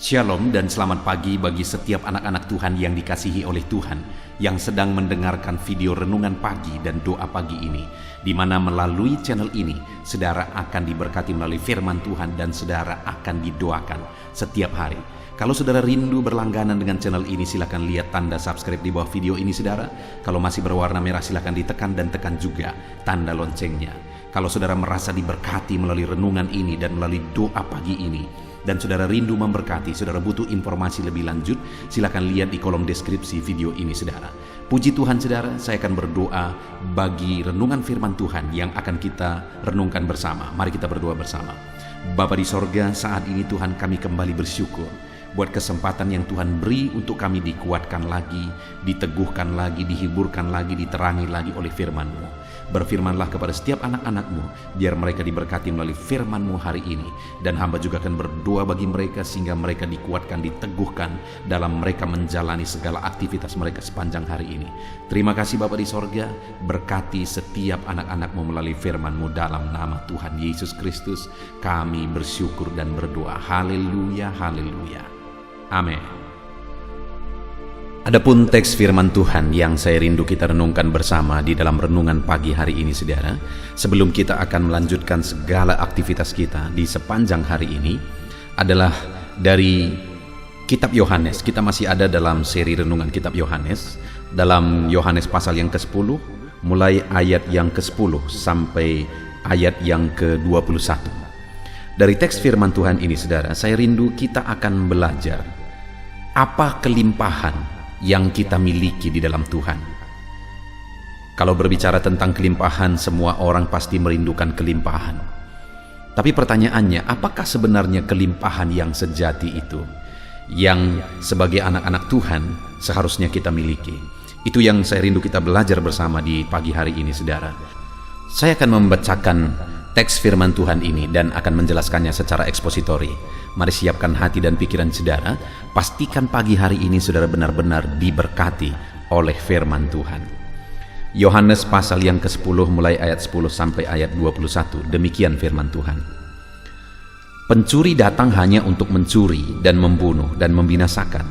Shalom dan selamat pagi bagi setiap anak-anak Tuhan yang dikasihi oleh Tuhan yang sedang mendengarkan video renungan pagi dan doa pagi ini, di mana melalui channel ini saudara akan diberkati melalui firman Tuhan dan saudara akan didoakan setiap hari. Kalau saudara rindu berlangganan dengan channel ini, silakan lihat tanda subscribe di bawah video ini saudara. Kalau masih berwarna merah silakan ditekan dan tekan juga tanda loncengnya. Kalau saudara merasa diberkati melalui renungan ini dan melalui doa pagi ini, dan saudara rindu memberkati, saudara butuh informasi lebih lanjut, silakan lihat di kolom deskripsi video ini saudara. Puji Tuhan saudara, saya akan berdoa bagi renungan firman Tuhan yang akan kita renungkan bersama. Mari kita berdoa bersama. Bapa di sorga, saat ini Tuhan kami kembali bersyukur buat kesempatan yang Tuhan beri untuk kami dikuatkan lagi, diteguhkan lagi, dihiburkan lagi, diterangi lagi oleh firman-Mu. Berfirmanlah kepada setiap anak-anak-Mu, biar mereka diberkati melalui firman-Mu hari ini. Dan hamba juga akan berdoa bagi mereka sehingga mereka dikuatkan, diteguhkan dalam mereka menjalani segala aktivitas mereka sepanjang hari ini. Terima kasih Bapa di sorga, berkati setiap anak-anak-Mu melalui firman-Mu dalam nama Tuhan Yesus Kristus. Kami bersyukur dan berdoa. Haleluya, haleluya. Amin. Adapun teks firman Tuhan yang saya rindu kita renungkan bersama di dalam renungan pagi hari ini saudara, sebelum kita akan melanjutkan segala aktivitas kita di sepanjang hari ini, adalah dari kitab Yohanes. Kita masih ada dalam seri renungan kitab Yohanes, dalam Yohanes pasal yang ke-10, mulai ayat yang ke-10 sampai ayat yang ke-21. Dari teks firman Tuhan ini saudara, saya rindu kita akan belajar apa kelimpahan yang kita miliki di dalam Tuhan. Kalau berbicara tentang kelimpahan, semua orang pasti merindukan kelimpahan. Tapi pertanyaannya, apakah sebenarnya kelimpahan yang sejati itu, yang sebagai anak-anak Tuhan seharusnya kita miliki? Itu yang saya rindu kita belajar bersama di pagi hari ini saudara. Saya akan membacakan teks firman Tuhan ini dan akan menjelaskannya secara ekspositori. Mari siapkan hati dan pikiran saudara. Pastikan pagi hari ini saudara benar-benar diberkati oleh firman Tuhan. Yohanes pasal yang ke-10 mulai ayat 10 sampai ayat 21. Demikian firman Tuhan. Pencuri datang hanya untuk mencuri dan membunuh dan membinasakan.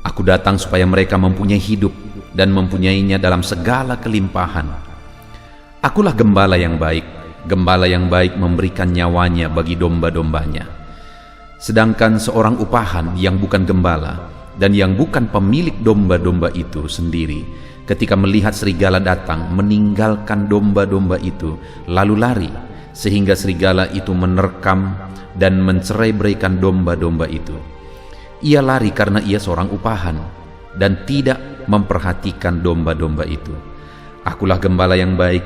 Aku datang supaya mereka mempunyai hidup dan mempunyainya dalam segala kelimpahan. Akulah gembala yang baik. Gembala yang baik memberikan nyawanya bagi domba-dombanya. Sedangkan seorang upahan yang bukan gembala dan yang bukan pemilik domba-domba itu sendiri, ketika melihat serigala datang, meninggalkan domba-domba itu lalu lari, sehingga serigala itu menerkam dan mencerai-beraikan domba-domba itu. Ia lari karena ia seorang upahan dan tidak memperhatikan domba-domba itu. Akulah gembala yang baik,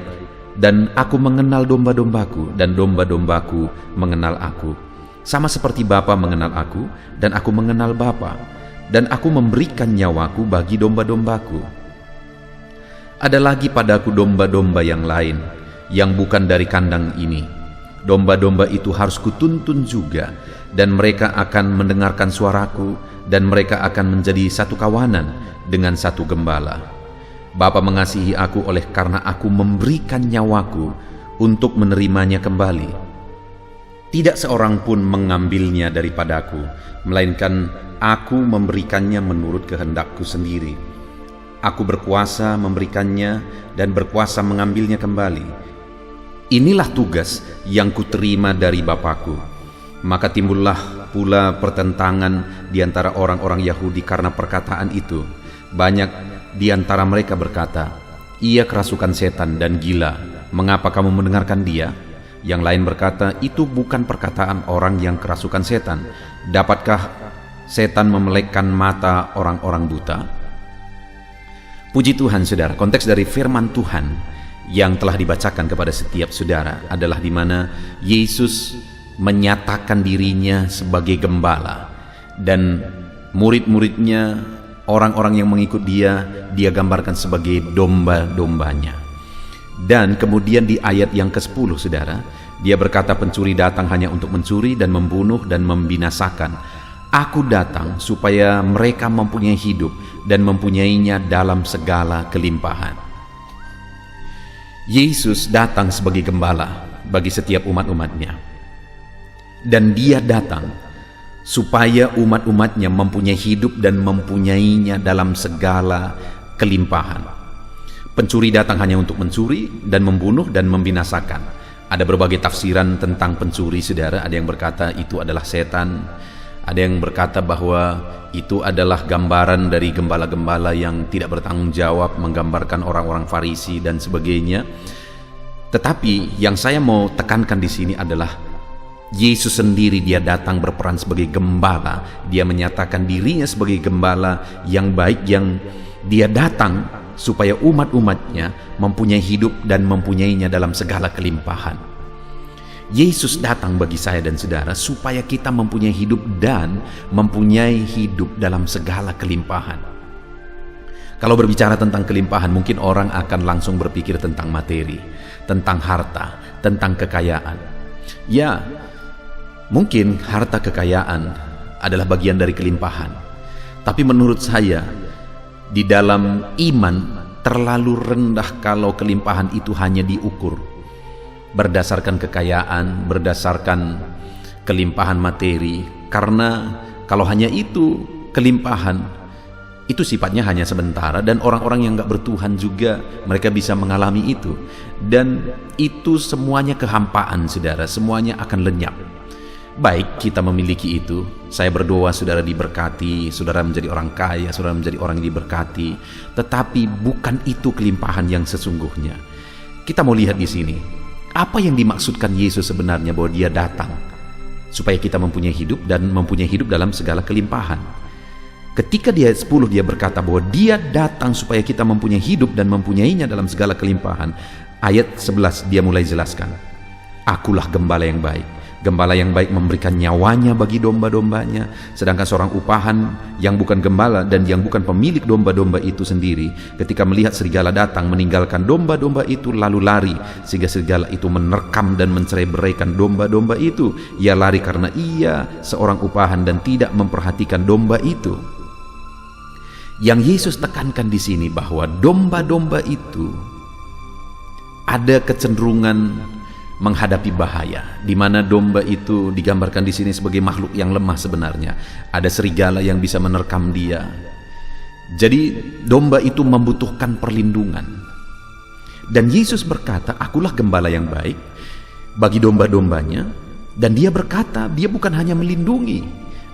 dan aku mengenal domba-dombaku, dan domba-dombaku mengenal aku. Sama seperti Bapa mengenal aku, dan aku mengenal Bapa, dan aku memberikan nyawaku bagi domba-dombaku. Ada lagi padaku domba-domba yang lain, yang bukan dari kandang ini. Domba-domba itu harus kutuntun juga, dan mereka akan mendengarkan suaraku, dan mereka akan menjadi satu kawanan dengan satu gembala. Bapa mengasihi aku oleh karena aku memberikan nyawaku untuk menerimanya kembali. Tidak seorang pun mengambilnya daripadaku, melainkan aku memberikannya menurut kehendakku sendiri. Aku berkuasa memberikannya dan berkuasa mengambilnya kembali. Inilah tugas yang kuterima dari Bapakku. Maka timbullah pula pertentangan di antara orang-orang Yahudi karena perkataan itu. Banyak di antara mereka berkata, "Ia kerasukan setan dan gila. Mengapa kamu mendengarkan dia?" Yang lain berkata, "Itu bukan perkataan orang yang kerasukan setan. Dapatkah setan memelekkan mata orang-orang buta?" Puji Tuhan saudara, konteks dari firman Tuhan yang telah dibacakan kepada setiap saudara adalah di mana Yesus menyatakan dirinya sebagai gembala, dan murid-muridnya, orang-orang yang mengikut dia gambarkan sebagai domba-dombanya. Dan kemudian di ayat yang ke-10 saudara, dia berkata pencuri datang hanya untuk mencuri dan membunuh dan membinasakan. Aku datang supaya mereka mempunyai hidup dan mempunyainya dalam segala kelimpahan. Yesus datang sebagai gembala bagi setiap umat-umatnya. Dan dia datang supaya umat-umatnya mempunyai hidup dan mempunyainya dalam segala kelimpahan. Pencuri datang hanya untuk mencuri dan membunuh dan membinasakan. Ada berbagai tafsiran tentang pencuri, saudara. Ada yang berkata itu adalah setan, ada yang berkata bahwa itu adalah gambaran dari gembala-gembala yang tidak bertanggung jawab, menggambarkan orang-orang Farisi dan sebagainya. Tetapi yang saya mau tekankan di sini adalah Yesus sendiri, dia datang berperan sebagai gembala. Dia menyatakan dirinya sebagai gembala yang baik, yang dia datang supaya umat-umatnya mempunyai hidup dan mempunyainya dalam segala kelimpahan. Yesus datang bagi saya dan saudara supaya kita mempunyai hidup dan mempunyai hidup dalam segala kelimpahan. Kalau berbicara tentang kelimpahan, mungkin orang akan langsung berpikir tentang materi, tentang harta, tentang kekayaan. Ya, mungkin harta kekayaan adalah bagian dari kelimpahan. Tapi menurut saya, di dalam iman terlalu rendah kalau kelimpahan itu hanya diukur berdasarkan kekayaan, berdasarkan kelimpahan materi. Karena kalau hanya itu kelimpahan, itu sifatnya hanya sementara, dan orang-orang yang gak bertuhan juga mereka bisa mengalami itu. Dan itu semuanya kehampaan, saudara, semuanya akan lenyap. Baik kita memiliki itu. Saya berdoa saudara diberkati, saudara menjadi orang kaya, saudara menjadi orang yang diberkati. Tetapi bukan itu kelimpahan yang sesungguhnya. Kita mau lihat di sini, apa yang dimaksudkan Yesus sebenarnya bahwa dia datang supaya kita mempunyai hidup dan mempunyai hidup dalam segala kelimpahan. Ketika di ayat 10 dia berkata bahwa dia datang supaya kita mempunyai hidup dan mempunyainya dalam segala kelimpahan. Ayat 11 dia mulai jelaskan, akulah gembala yang baik. Gembala yang baik memberikan nyawanya bagi domba-dombanya. Sedangkan seorang upahan yang bukan gembala dan yang bukan pemilik domba-domba itu sendiri, ketika melihat serigala datang, meninggalkan domba-domba itu lalu lari, sehingga serigala itu menerkam dan mencerai-beraikan domba-domba itu. Ia lari karena ia seorang upahan dan tidak memperhatikan domba itu. Yang Yesus tekankan di sini bahwa domba-domba itu ada kecenderungan menghadapi bahaya, di mana domba itu digambarkan di sini sebagai makhluk yang lemah sebenarnya. Ada serigala yang bisa menerkam dia. Jadi domba itu membutuhkan perlindungan. Dan Yesus berkata, akulah gembala yang baik bagi domba-dombanya. Dan dia berkata, dia bukan hanya melindungi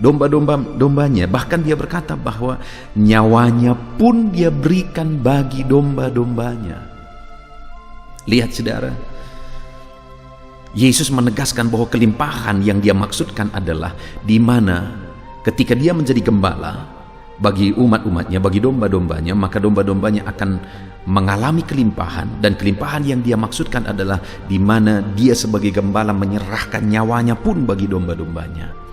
domba-dombanya, bahkan dia berkata bahwa nyawanya pun dia berikan bagi domba-dombanya. Lihat saudara, Yesus menegaskan bahwa kelimpahan yang dia maksudkan adalah di mana ketika dia menjadi gembala bagi umat-umatnya, bagi domba-dombanya, maka domba-dombanya akan mengalami kelimpahan. Dan kelimpahan yang dia maksudkan adalah di mana dia sebagai gembala menyerahkan nyawanya pun bagi domba-dombanya.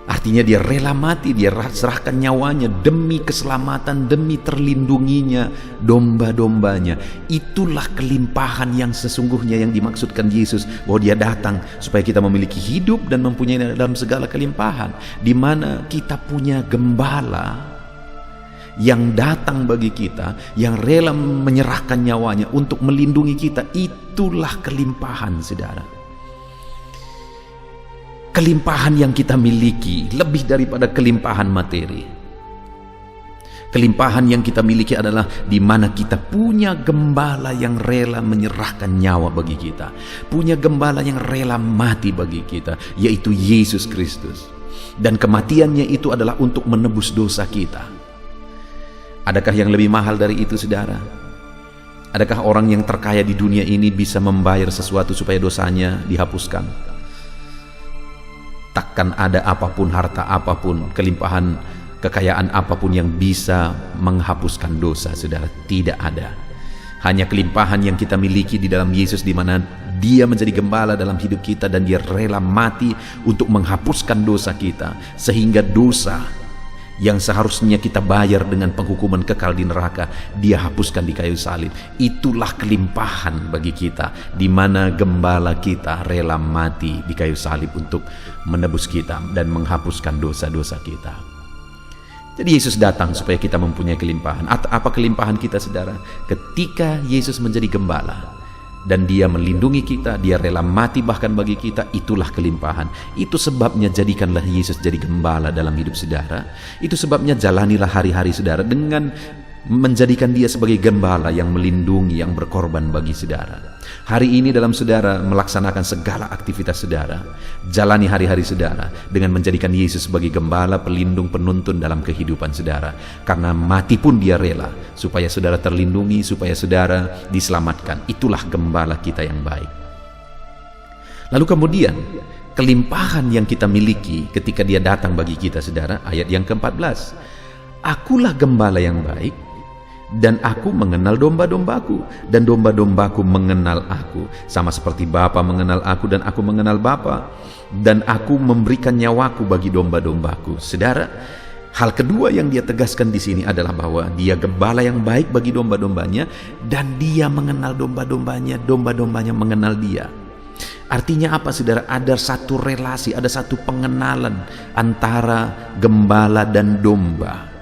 Artinya dia rela mati, dia serahkan nyawanya demi keselamatan, demi terlindunginya domba-dombanya. Itulah kelimpahan yang sesungguhnya yang dimaksudkan Yesus, bahwa dia datang supaya kita memiliki hidup dan mempunyai dalam segala kelimpahan. Di mana kita punya gembala yang datang bagi kita, yang rela menyerahkan nyawanya untuk melindungi kita. Itulah kelimpahan, saudara. Kelimpahan yang kita miliki lebih daripada kelimpahan materi. Kelimpahan yang kita miliki adalah di mana kita punya gembala yang rela menyerahkan nyawa bagi kita, punya gembala yang rela mati bagi kita, yaitu Yesus Kristus. Dan kematiannya itu adalah untuk menebus dosa kita. Adakah yang lebih mahal dari itu, saudara? Adakah orang yang terkaya di dunia ini bisa membayar sesuatu supaya dosanya dihapuskan? Takkan ada apapun, harta apapun, kelimpahan, kekayaan apapun yang bisa menghapuskan dosa, saudara. Tidak ada. Hanya kelimpahan yang kita miliki di dalam Yesus, di mana dia menjadi gembala dalam hidup kita dan dia rela mati untuk menghapuskan dosa kita, sehingga dosa yang seharusnya kita bayar dengan penghukuman kekal di neraka, dia hapuskan di kayu salib. Itulah kelimpahan bagi kita, di mana gembala kita rela mati di kayu salib untuk menebus kita dan menghapuskan dosa-dosa kita. Jadi Yesus datang supaya kita mempunyai kelimpahan. Apa kelimpahan kita, saudara? Ketika Yesus menjadi gembala, dan Dia melindungi kita, Dia rela mati bahkan bagi kita. Itulah kelimpahan. Itu sebabnya jadikanlah Yesus jadi gembala dalam hidup saudara. Itu sebabnya jalanilah hari-hari saudara dengan menjadikan Dia sebagai gembala yang melindungi, yang berkorban bagi saudara. Hari ini dalam saudara melaksanakan segala aktivitas saudara, jalani hari-hari saudara dengan menjadikan Yesus sebagai gembala, pelindung, penuntun dalam kehidupan saudara. Karena mati pun Dia rela supaya saudara terlindungi, supaya saudara diselamatkan. Itulah gembala kita yang baik. Lalu kemudian kelimpahan yang kita miliki ketika Dia datang bagi kita saudara, ayat yang ke-14. Akulah gembala yang baik, dan aku mengenal domba-dombaku, dan domba-dombaku mengenal aku, sama seperti Bapa mengenal aku dan aku mengenal Bapa, dan aku memberikan nyawaku bagi domba-dombaku. Saudara, hal kedua yang Dia tegaskan di sini adalah bahwa Dia gembala yang baik bagi domba-dombanya, dan Dia mengenal domba-dombanya, domba-dombanya mengenal Dia. Artinya apa saudara? Ada satu relasi, ada satu pengenalan antara gembala dan domba.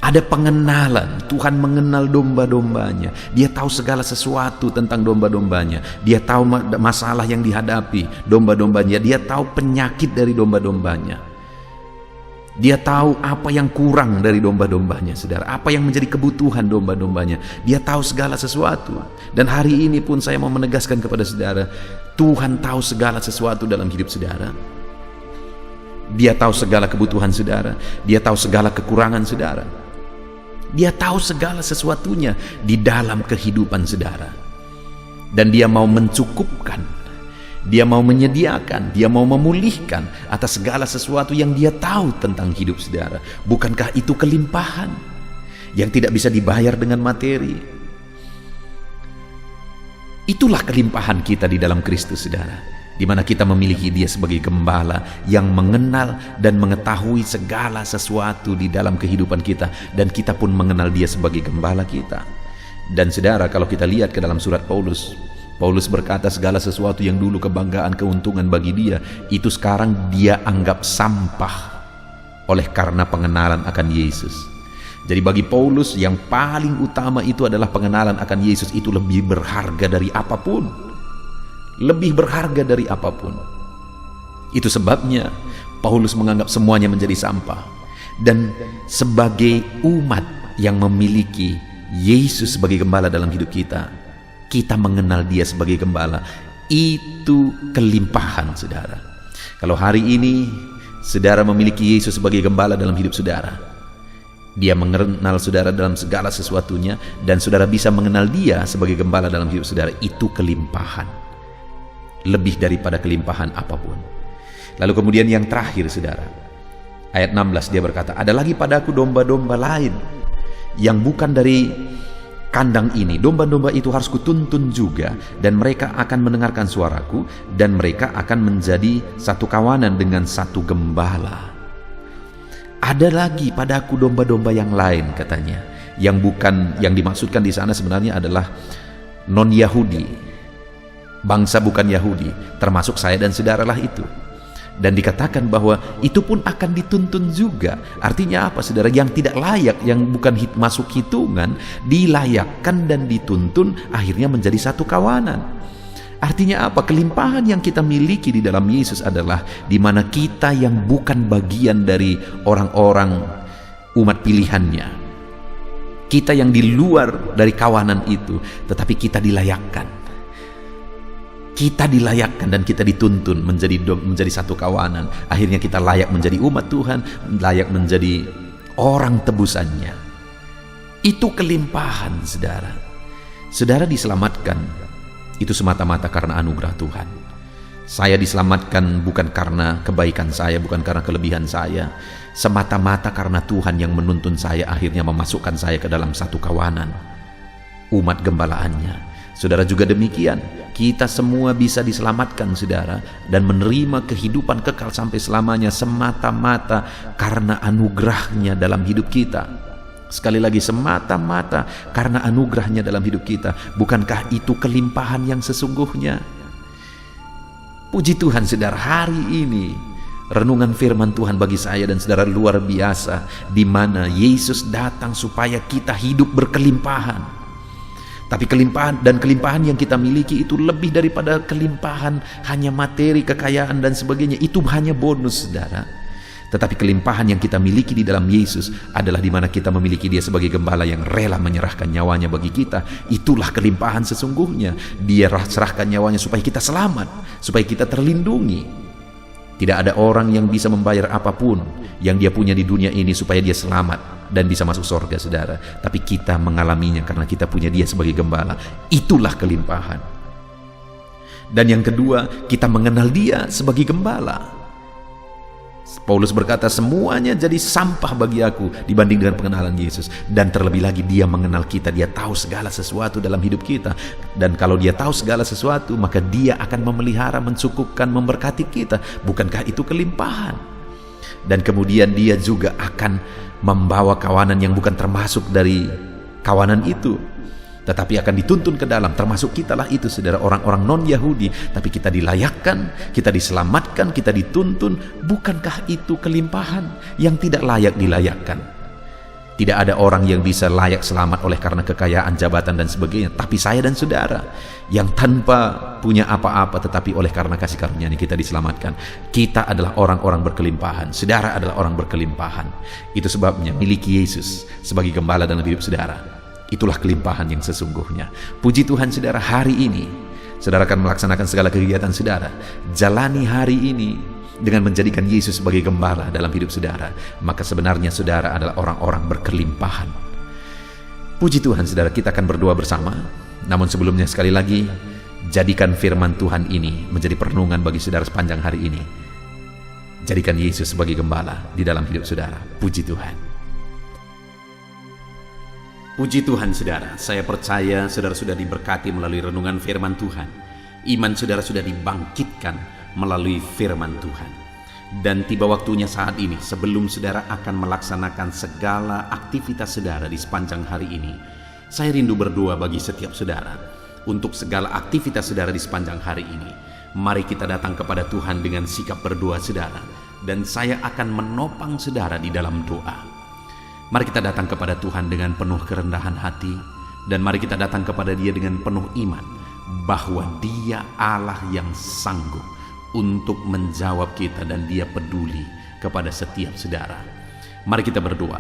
Ada pengenalan. Tuhan mengenal domba-dombanya. Dia tahu segala sesuatu tentang domba-dombanya. Dia tahu masalah yang dihadapi domba-dombanya. Dia tahu penyakit dari domba-dombanya. Dia tahu apa yang kurang dari domba-dombanya, saudara. Apa yang menjadi kebutuhan domba-dombanya. Dia tahu segala sesuatu. Dan hari ini pun saya mau menegaskan kepada saudara, Tuhan tahu segala sesuatu dalam hidup saudara. Dia tahu segala kebutuhan saudara. Dia tahu segala kekurangan saudara. Dia tahu segala sesuatunya di dalam kehidupan saudara. Dan Dia mau mencukupkan, Dia mau menyediakan, Dia mau memulihkan atas segala sesuatu yang Dia tahu tentang hidup saudara. Bukankah itu kelimpahan yang tidak bisa dibayar dengan materi? Itulah kelimpahan kita di dalam Kristus saudara, di mana kita memiliki Dia sebagai gembala yang mengenal dan mengetahui segala sesuatu di dalam kehidupan kita, dan kita pun mengenal Dia sebagai gembala kita. Dan saudara, kalau kita lihat ke dalam surat Paulus berkata segala sesuatu yang dulu kebanggaan, keuntungan bagi dia, itu sekarang dia anggap sampah oleh karena pengenalan akan Yesus. Jadi bagi Paulus yang paling utama itu adalah pengenalan akan Yesus. Itu lebih berharga dari apapun. Lebih berharga dari apapun. Itu sebabnya Paulus menganggap semuanya menjadi sampah. Dan sebagai umat yang memiliki Yesus sebagai gembala dalam hidup kita, kita mengenal Dia sebagai gembala. Itu kelimpahan saudara. Kalau hari ini saudara memiliki Yesus sebagai gembala dalam hidup saudara, Dia mengenal saudara dalam segala sesuatunya, dan saudara bisa mengenal Dia sebagai gembala dalam hidup saudara. Itu kelimpahan, lebih daripada kelimpahan apapun. Lalu kemudian yang terakhir saudara, ayat 16 Dia berkata, ada lagi padaku domba-domba lain yang bukan dari kandang ini. Domba-domba itu harus kutuntun juga, dan mereka akan mendengarkan suaraku, dan mereka akan menjadi satu kawanan dengan satu gembala. Ada lagi padaku domba-domba yang lain katanya, yang bukan, yang dimaksudkan di sana sebenarnya adalah non-Yahudi, bangsa bukan Yahudi, termasuk saya dan saudaralah itu. Dan dikatakan bahwa itu pun akan dituntun juga. Artinya apa saudara? Yang tidak layak, yang bukan masuk hitungan, dilayakkan dan dituntun, akhirnya menjadi satu kawanan. Artinya apa? Kelimpahan yang kita miliki di dalam Yesus adalah di mana kita yang bukan bagian dari orang-orang umat pilihannya, kita yang di luar dari kawanan itu, tetapi kita dilayakkan. Kita dilayakkan dan kita dituntun menjadi satu kawanan. Akhirnya kita layak menjadi umat Tuhan, layak menjadi orang tebusannya. Itu kelimpahan saudara. Saudara diselamatkan itu semata-mata karena anugerah Tuhan. Saya diselamatkan bukan karena kebaikan saya, bukan karena kelebihan saya, semata-mata karena Tuhan yang menuntun saya, akhirnya memasukkan saya ke dalam satu kawanan, umat gembalaannya. Saudara juga demikian, kita semua bisa diselamatkan saudara, dan menerima kehidupan kekal sampai selamanya semata-mata karena anugerahnya dalam hidup kita. Sekali lagi, semata-mata karena anugerahnya dalam hidup kita. Bukankah itu kelimpahan yang sesungguhnya? Puji Tuhan saudara, hari ini renungan firman Tuhan bagi saya dan saudara luar biasa, di mana Yesus datang supaya kita hidup berkelimpahan. Tapi kelimpahan yang kita miliki itu lebih daripada kelimpahan hanya materi, kekayaan dan sebagainya. Itu hanya bonus, saudara. Tetapi kelimpahan yang kita miliki di dalam Yesus adalah di mana kita memiliki Dia sebagai gembala yang rela menyerahkan nyawanya bagi kita. Itulah kelimpahan sesungguhnya. Dia serahkan nyawanya supaya kita selamat, supaya kita terlindungi. Tidak ada orang yang bisa membayar apapun yang dia punya di dunia ini supaya dia selamat dan bisa masuk surga, saudara. Tapi kita mengalaminya karena kita punya Dia sebagai gembala. Itulah kelimpahan. Dan yang kedua, kita mengenal Dia sebagai gembala. Paulus berkata, semuanya jadi sampah bagi aku dibanding dengan pengenalan Yesus. Dan terlebih lagi Dia mengenal kita. Dia tahu segala sesuatu dalam hidup kita. Dan kalau Dia tahu segala sesuatu, maka Dia akan memelihara, mencukupkan, memberkati kita. Bukankah itu kelimpahan? Dan kemudian Dia juga akan membawa kawanan yang bukan termasuk dari kawanan itu, tetapi akan dituntun ke dalam, termasuk kita lah itu, saudara, orang-orang non-Yahudi. Tapi kita dilayakkan, kita diselamatkan, kita dituntun. Bukankah itu kelimpahan yang tidak layak dilayakkan? Tidak ada orang yang bisa layak selamat oleh karena kekayaan, jabatan dan sebagainya. Tapi saya dan saudara yang tanpa punya apa-apa, tetapi oleh karena kasih karunia-Nya kita diselamatkan. Kita adalah orang-orang berkelimpahan. Saudara adalah orang berkelimpahan. Itu sebabnya miliki Yesus sebagai gembala dalam hidup saudara. Itulah kelimpahan yang sesungguhnya. Puji Tuhan, saudara, hari ini saudara akan melaksanakan segala kegiatan saudara. Jalani hari ini dengan menjadikan Yesus sebagai gembala dalam hidup saudara. Maka sebenarnya saudara adalah orang-orang berkelimpahan. Puji Tuhan, saudara, kita akan berdoa bersama. Namun sebelumnya sekali lagi, jadikan firman Tuhan ini menjadi perenungan bagi saudara sepanjang hari ini. Jadikan Yesus sebagai gembala di dalam hidup saudara. Puji Tuhan. Puji Tuhan, saudara. Saya percaya saudara sudah diberkati melalui renungan firman Tuhan. Iman saudara sudah dibangkitkan melalui firman Tuhan. Dan tiba waktunya saat ini, sebelum saudara akan melaksanakan segala aktivitas saudara di sepanjang hari ini, saya rindu berdoa bagi setiap saudara. Untuk segala aktivitas saudara di sepanjang hari ini, mari kita datang kepada Tuhan dengan sikap berdoa saudara. Dan saya akan menopang saudara di dalam doa. Mari kita datang kepada Tuhan dengan penuh kerendahan hati, dan mari kita datang kepada Dia dengan penuh iman bahwa Dia Allah yang sanggup untuk menjawab kita dan Dia peduli kepada setiap saudara. Mari kita berdoa.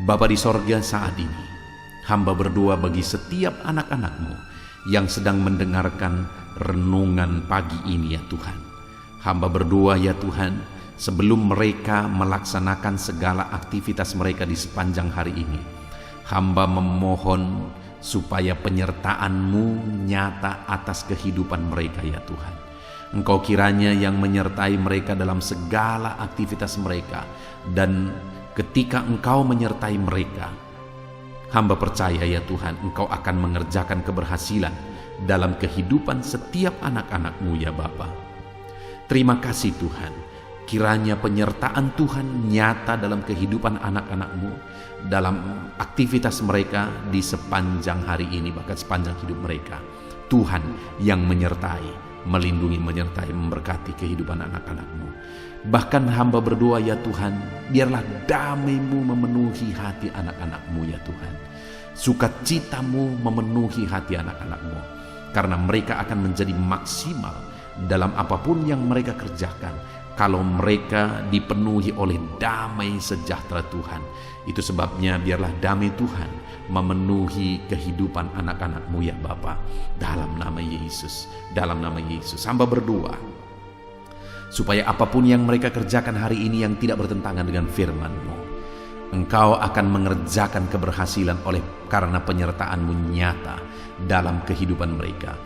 Bapa di sorga, saat ini hamba berdoa bagi setiap anak-anak-Mu yang sedang mendengarkan renungan pagi ini, ya Tuhan. Hamba berdoa, ya Tuhan, sebelum mereka melaksanakan segala aktivitas mereka di sepanjang hari ini, hamba memohon supaya penyertaan-Mu nyata atas kehidupan mereka, ya Tuhan. Engkau kiranya yang menyertai mereka dalam segala aktivitas mereka. Dan ketika Engkau menyertai mereka, hamba percaya, ya Tuhan, Engkau akan mengerjakan keberhasilan dalam kehidupan setiap anak-anak-Mu, ya Bapa. Terima kasih Tuhan. Kiranya penyertaan Tuhan nyata dalam kehidupan anak-anak-Mu, dalam aktivitas mereka di sepanjang hari ini, bahkan sepanjang hidup mereka. Tuhan yang menyertai, melindungi, menyertai, memberkati kehidupan anak-anak-Mu. Bahkan hamba berdoa, ya Tuhan, biarlah damai-Mu memenuhi hati anak-anak-Mu, ya Tuhan. Sukacita-Mu memenuhi hati anak-anak-Mu, karena mereka akan menjadi maksimal dalam apapun yang mereka kerjakan kalau mereka dipenuhi oleh damai sejahtera Tuhan. Itu sebabnya biarlah damai Tuhan memenuhi kehidupan anak-anak-Mu, ya Bapa. Dalam nama Yesus, dalam nama Yesus, hamba berdoa supaya apapun yang mereka kerjakan hari ini yang tidak bertentangan dengan firman-Mu, Engkau akan mengerjakan keberhasilan oleh karena penyertaan-Mu nyata dalam kehidupan mereka.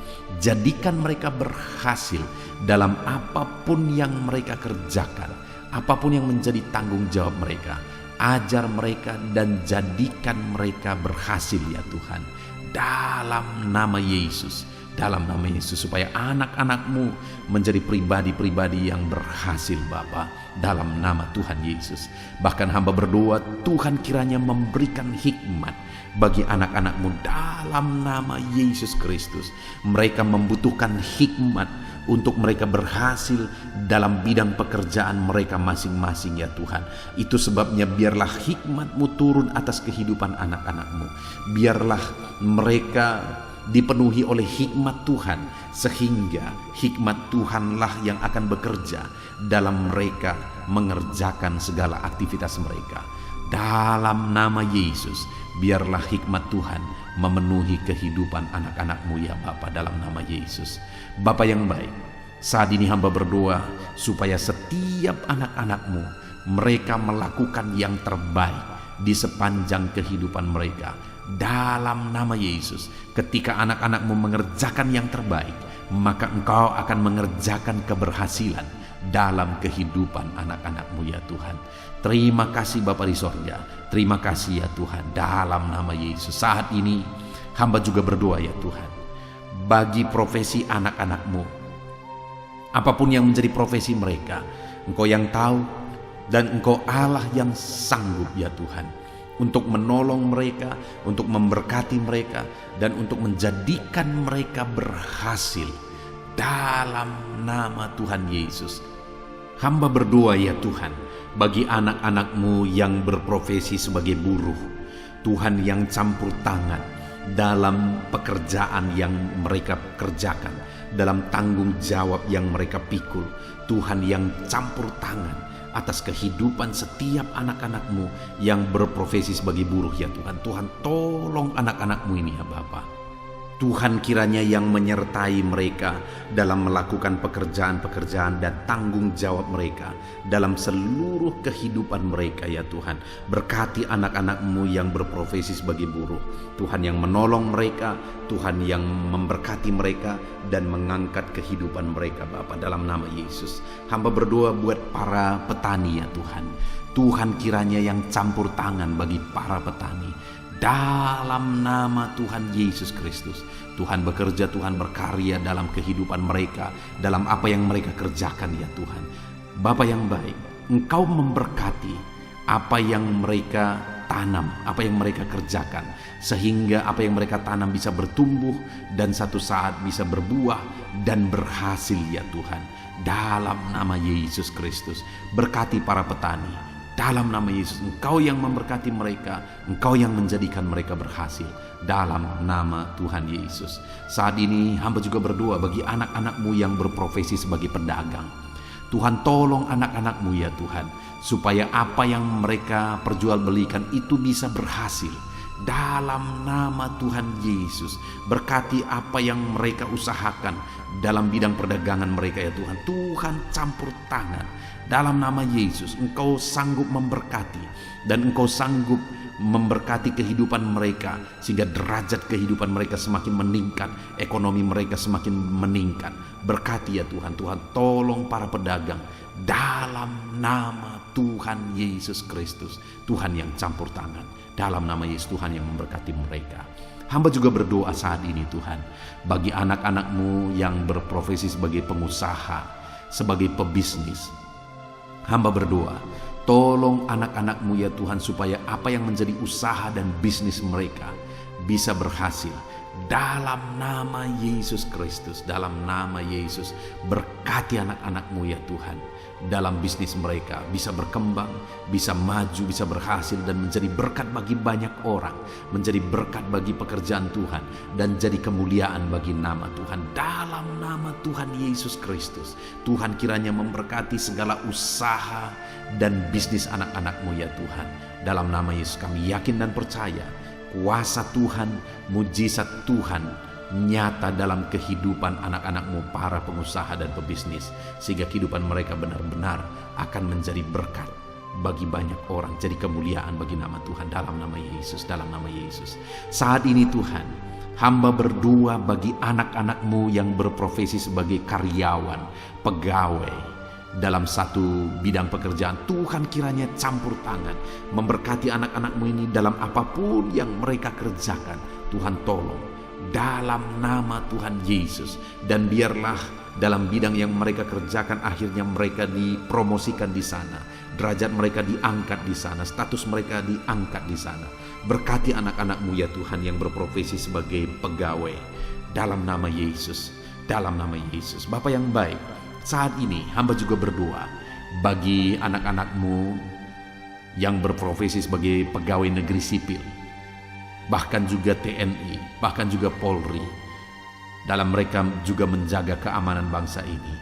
Jadikan mereka berhasil dalam apapun yang mereka kerjakan, apapun yang menjadi tanggung jawab mereka. Ajar mereka dan jadikan mereka berhasil, ya Tuhan. Dalam nama Yesus, dalam nama Yesus, supaya anak-anakmu menjadi pribadi-pribadi yang berhasil Bapa, dalam nama Tuhan Yesus. Bahkan hamba berdoa, Tuhan kiranya memberikan hikmat bagi anak-anakmu dalam nama Yesus Kristus. Mereka membutuhkan hikmat untuk mereka berhasil dalam bidang pekerjaan mereka masing-masing ya Tuhan. Itu sebabnya biarlah hikmat-Mu turun atas kehidupan anak-anak-Mu. Biarlah mereka dipenuhi oleh hikmat Tuhan, sehingga hikmat Tuhanlah yang akan bekerja dalam mereka mengerjakan segala aktivitas mereka. Dalam nama Yesus, biarlah hikmat Tuhan memenuhi kehidupan anak-anak-Mu ya Bapa, dalam nama Yesus. Bapa yang baik, saat ini hamba berdoa supaya setiap anak-anak-Mu, mereka melakukan yang terbaik di sepanjang kehidupan mereka. Dalam nama Yesus, ketika anak-anak-Mu mengerjakan yang terbaik, maka Engkau akan mengerjakan keberhasilan dalam kehidupan anak-anak-Mu ya Tuhan. Terima kasih Bapa di sorga, terima kasih ya Tuhan, dalam nama Yesus. Saat ini hamba juga berdoa ya Tuhan, bagi profesi anak-anak-Mu, apapun yang menjadi profesi mereka, Engkau yang tahu, dan Engkau Allah yang sanggup ya Tuhan, untuk menolong mereka, untuk memberkati mereka, dan untuk menjadikan mereka berhasil dalam nama Tuhan Yesus. Hamba berdoa ya Tuhan, bagi anak-anak-Mu yang berprofesi sebagai buruh, Tuhan yang campur tangan dalam pekerjaan yang mereka kerjakan, dalam tanggung jawab yang mereka pikul, Tuhan yang campur tangan atas kehidupan setiap anak-anak-Mu yang berprofesi sebagai buruh ya Tuhan. Tuhan tolong anak-anak-Mu ini ya Bapa. Tuhan kiranya yang menyertai mereka dalam melakukan pekerjaan-pekerjaan dan tanggung jawab mereka dalam seluruh kehidupan mereka ya Tuhan. Berkati anak-anak-Mu yang berprofesi sebagai buruh, Tuhan yang menolong mereka, Tuhan yang memberkati mereka dan mengangkat kehidupan mereka Bapa, dalam nama Yesus. Hamba berdoa buat para petani ya Tuhan. Tuhan kiranya yang campur tangan bagi para petani, dalam nama Tuhan Yesus Kristus. Tuhan bekerja, Tuhan berkarya dalam kehidupan mereka, dalam apa yang mereka kerjakan ya Tuhan. Bapa yang baik, Engkau memberkati apa yang mereka tanam, apa yang mereka kerjakan, sehingga apa yang mereka tanam bisa bertumbuh dan satu saat bisa berbuah dan berhasil ya Tuhan. Dalam nama Yesus Kristus, berkati para petani. Dalam nama Yesus, Engkau yang memberkati mereka, Engkau yang menjadikan mereka berhasil. Dalam nama Tuhan Yesus. Saat ini hamba juga berdoa bagi anak-anak-Mu yang berprofesi sebagai pedagang. Tuhan tolong anak-anak-Mu ya Tuhan, supaya apa yang mereka perjualbelikan itu bisa berhasil. Dalam nama Tuhan Yesus, berkati apa yang mereka usahakan dalam bidang perdagangan mereka ya Tuhan. Tuhan campur tangan. Dalam nama Yesus, Engkau sanggup memberkati dan Engkau sanggup memberkati kehidupan mereka, sehingga derajat kehidupan mereka semakin meningkat, ekonomi mereka semakin meningkat. Berkati ya Tuhan. Tuhan tolong para pedagang dalam nama Tuhan Yesus Kristus. Tuhan yang campur tangan, dalam nama Yesus. Tuhan yang memberkati mereka. Hamba juga berdoa saat ini Tuhan, bagi anak-anak-Mu yang berprofesi sebagai pengusaha, sebagai pebisnis. Hamba berdoa, tolong anak-anak-Mu ya Tuhan, supaya apa yang menjadi usaha dan bisnis mereka bisa berhasil. Dalam nama Yesus Kristus, dalam nama Yesus, berkati anak-anak-Mu ya Tuhan, dalam bisnis mereka bisa berkembang, bisa maju, bisa berhasil, dan menjadi berkat bagi banyak orang, menjadi berkat bagi pekerjaan Tuhan, dan jadi kemuliaan bagi nama Tuhan. Dalam nama Tuhan Yesus Kristus, Tuhan kiranya memberkati segala usaha dan bisnis anak-anak-Mu ya Tuhan. Dalam nama Yesus kami yakin dan percaya, kuasa Tuhan, mujizat Tuhan nyata dalam kehidupan anak-anak-Mu para pengusaha dan pebisnis, sehingga kehidupan mereka benar-benar akan menjadi berkat bagi banyak orang, jadi kemuliaan bagi nama Tuhan. Dalam nama Yesus, dalam nama Yesus. Saat ini Tuhan, hamba berdoa bagi anak-anak-Mu yang berprofesi sebagai karyawan, pegawai dalam satu bidang pekerjaan. Tuhan kiranya campur tangan, memberkati anak-anak-Mu ini dalam apapun yang mereka kerjakan. Tuhan tolong dalam nama Tuhan Yesus. Dan biarlah dalam bidang yang mereka kerjakan akhirnya mereka dipromosikan di sana, derajat mereka diangkat di sana, status mereka diangkat di sana. Berkati anak-anak-Mu ya Tuhan yang berprofesi sebagai pegawai, dalam nama Yesus, dalam nama Yesus. Bapa yang baik, saat ini hamba juga berdoa bagi anak-anak-Mu yang berprofesi sebagai pegawai negeri sipil, bahkan juga TNI, bahkan juga Polri. Dalam mereka juga menjaga keamanan bangsa ini.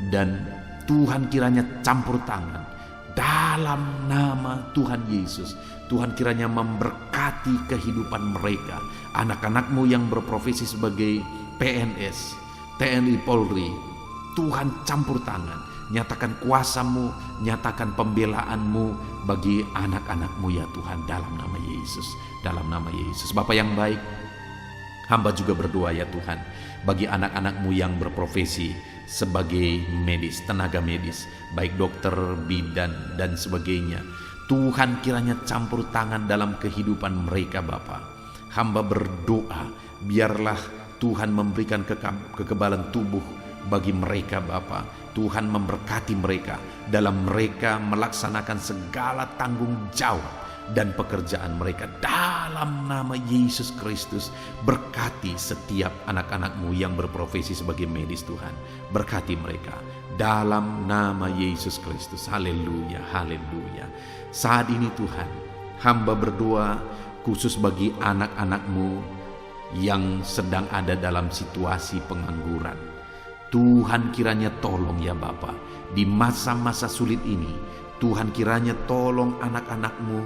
Dan Tuhan kiranya campur tangan dalam nama Tuhan Yesus. Tuhan kiranya memberkati kehidupan mereka. Anak-anak-Mu yang berprofesi sebagai PNS, TNI, Polri, Tuhan campur tangan. Nyatakan kuasa-Mu, nyatakan pembelaan-Mu bagi anak-anak-Mu ya Tuhan, dalam nama Yesus, dalam nama Yesus. Bapa yang baik, hamba juga berdoa ya Tuhan bagi anak-anak-Mu yang berprofesi sebagai medis, tenaga medis, baik dokter, bidan dan sebagainya. Tuhan kiranya campur tangan dalam kehidupan mereka Bapa. Hamba berdoa biarlah Tuhan memberikan kekebalan tubuh bagi mereka Bapa. Tuhan memberkati mereka dalam mereka melaksanakan segala tanggung jawab dan pekerjaan mereka dalam nama Yesus Kristus. Berkati setiap anak-anak-Mu yang berprofesi sebagai medis Tuhan. Berkati mereka dalam nama Yesus Kristus. Haleluya, haleluya. Saat ini Tuhan, hamba berdoa khusus bagi anak-anak-Mu yang sedang ada dalam situasi pengangguran. Tuhan kiranya tolong ya Bapa, di masa-masa sulit ini. Tuhan kiranya tolong anak-anak-Mu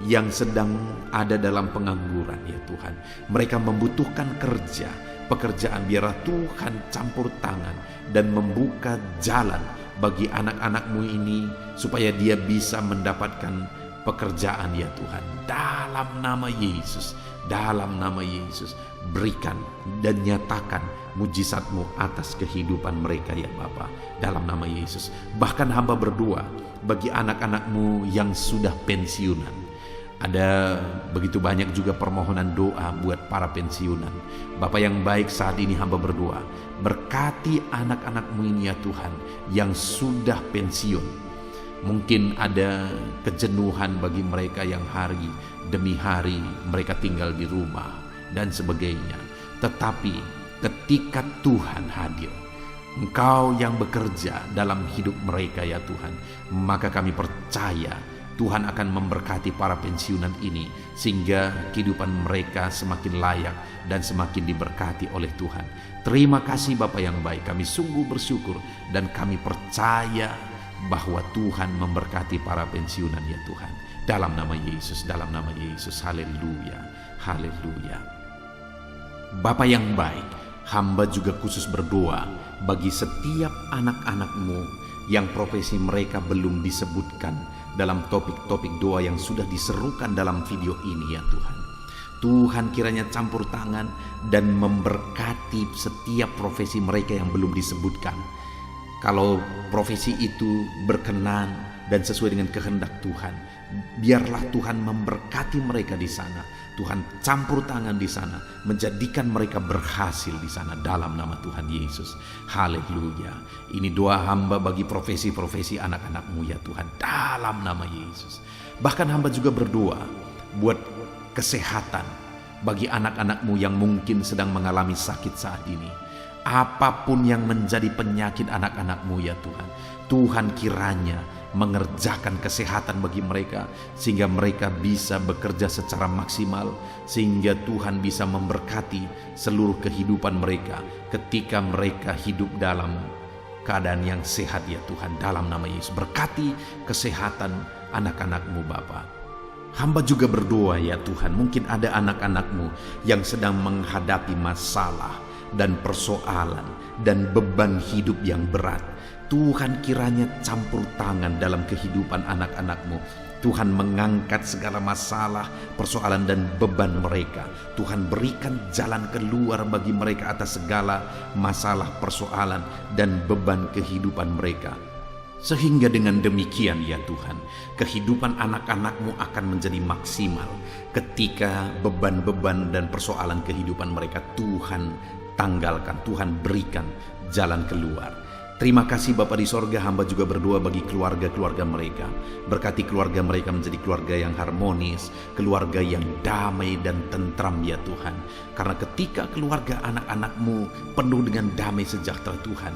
yang sedang ada dalam pengangguran ya Tuhan. Mereka membutuhkan kerja, pekerjaan. Biarlah Tuhan campur tangan dan membuka jalan bagi anak-anak-Mu ini supaya dia bisa mendapatkan pekerjaan ya Tuhan. Dalam nama Yesus, dalam nama Yesus, berikan dan nyatakan mujizat-Mu atas kehidupan mereka ya Bapa, dalam nama Yesus. Bahkan hamba berdoa bagi anak-anak-Mu yang sudah pensiunan. Ada begitu banyak juga permohonan doa buat para pensiunan. Bapa yang baik, saat ini hamba berdoa, berkati anak-anak-Mu ini ya Tuhan yang sudah pensiun. Mungkin ada kejenuhan bagi mereka yang hari demi hari mereka tinggal di rumah dan sebagainya. Tetapi ketika Tuhan hadir, Engkau yang bekerja dalam hidup mereka ya Tuhan, maka kami percaya Tuhan akan memberkati para pensiunan ini sehingga kehidupan mereka semakin layak dan semakin diberkati oleh Tuhan. Terima kasih Bapa yang baik, kami sungguh bersyukur dan kami percaya bahwa Tuhan memberkati para pensiunan ya Tuhan. Dalam nama Yesus, dalam nama Yesus. Haleluya, haleluya. Bapa yang baik, hamba juga khusus berdoa bagi setiap anak-anak-Mu yang profesi mereka belum disebutkan dalam topik-topik doa yang sudah diserukan dalam video ini ya Tuhan. Tuhan kiranya campur tangan dan memberkati setiap profesi mereka yang belum disebutkan. Kalau profesi itu berkenan dan sesuai dengan kehendak Tuhan, biarlah Tuhan memberkati mereka di sana. Tuhan campur tangan di sana, menjadikan mereka berhasil di sana dalam nama Tuhan Yesus. Haleluya. Ini doa hamba bagi profesi-profesi anak-anak-Mu ya Tuhan, dalam nama Yesus. Bahkan hamba juga berdoa buat kesehatan bagi anak-anak-Mu yang mungkin sedang mengalami sakit saat ini. Apapun yang menjadi penyakit anak-anak-Mu ya Tuhan, Tuhan kiranya mengerjakan kesehatan bagi mereka sehingga mereka bisa bekerja secara maksimal, sehingga Tuhan bisa memberkati seluruh kehidupan mereka ketika mereka hidup dalam keadaan yang sehat ya Tuhan, dalam nama Yesus. Berkati kesehatan anak-anak-Mu Bapa. Hamba juga berdoa ya Tuhan, mungkin ada anak-anak-Mu yang sedang menghadapi masalah dan persoalan dan beban hidup yang berat. Tuhan kiranya campur tangan dalam kehidupan anak-anak-Mu. Tuhan mengangkat segala masalah, persoalan dan beban mereka. Tuhan berikan jalan keluar bagi mereka atas segala masalah, persoalan dan beban kehidupan mereka. Sehingga dengan demikian ya Tuhan, kehidupan anak-anak-Mu akan menjadi maksimal ketika beban-beban dan persoalan kehidupan mereka Tuhan tanggalkan, Tuhan berikan jalan keluar. Terima kasih Bapa di sorga, hamba juga berdoa bagi keluarga-keluarga mereka. Berkati keluarga mereka menjadi keluarga yang harmonis, keluarga yang damai dan tentram ya Tuhan. Karena ketika keluarga anak-anak-Mu penuh dengan damai sejahtera Tuhan,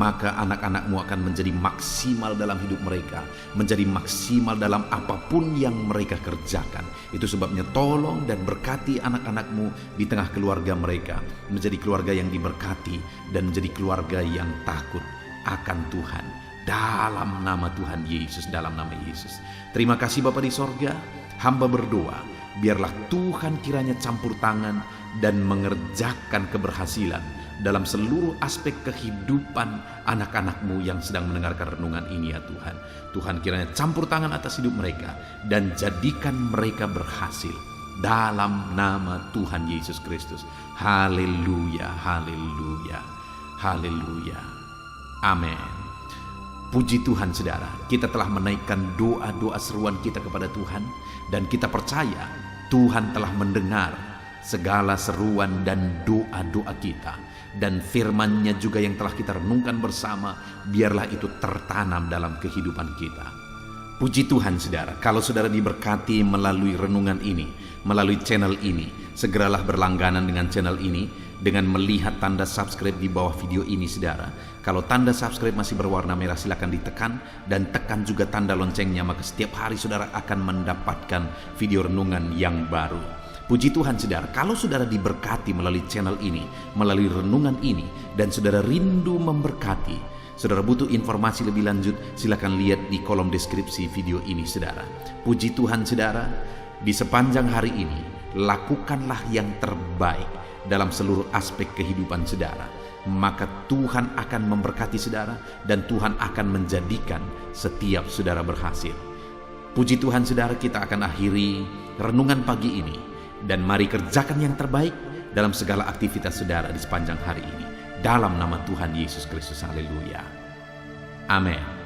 maka anak-anak-Mu akan menjadi maksimal dalam hidup mereka, menjadi maksimal dalam apapun yang mereka kerjakan. Itu sebabnya tolong dan berkati anak-anak-Mu di tengah keluarga mereka, menjadi keluarga yang diberkati dan menjadi keluarga yang takut akan Tuhan, dalam nama Tuhan Yesus, dalam nama Yesus. Terima kasih Bapa di sorga, hamba berdoa biarlah Tuhan kiranya campur tangan dan mengerjakan keberhasilan dalam seluruh aspek kehidupan anak-anak-Mu yang sedang mendengarkan renungan ini ya Tuhan. Tuhan kiranya campur tangan atas hidup mereka dan jadikan mereka berhasil dalam nama Tuhan Yesus Kristus. Haleluya, haleluya, haleluya. Amin. Puji Tuhan saudara, kita telah menaikkan doa-doa seruan kita kepada Tuhan, dan kita percaya Tuhan telah mendengar segala seruan dan doa-doa kita, dan firman-Nya juga yang telah kita renungkan bersama, biarlah itu tertanam dalam kehidupan kita. Puji Tuhan saudara, kalau saudara diberkati melalui renungan ini, melalui channel ini, segeralah berlangganan dengan channel ini dengan melihat tanda subscribe di bawah video ini saudara. Kalau tanda subscribe masih berwarna merah, silakan ditekan, dan tekan juga tanda loncengnya, maka setiap hari saudara akan mendapatkan video renungan yang baru. Puji Tuhan saudara, kalau saudara diberkati melalui channel ini, melalui renungan ini, dan saudara rindu memberkati, saudara butuh informasi lebih lanjut, silakan lihat di kolom deskripsi video ini saudara. Puji Tuhan saudara, di sepanjang hari ini lakukanlah yang terbaik dalam seluruh aspek kehidupan saudara, maka Tuhan akan memberkati saudara dan Tuhan akan menjadikan setiap saudara berhasil. Puji Tuhan saudara, kita akan akhiri renungan pagi ini, dan mari kerjakan yang terbaik dalam segala aktivitas saudara di sepanjang hari ini, dalam nama Tuhan Yesus Kristus. Haleluya. Amin.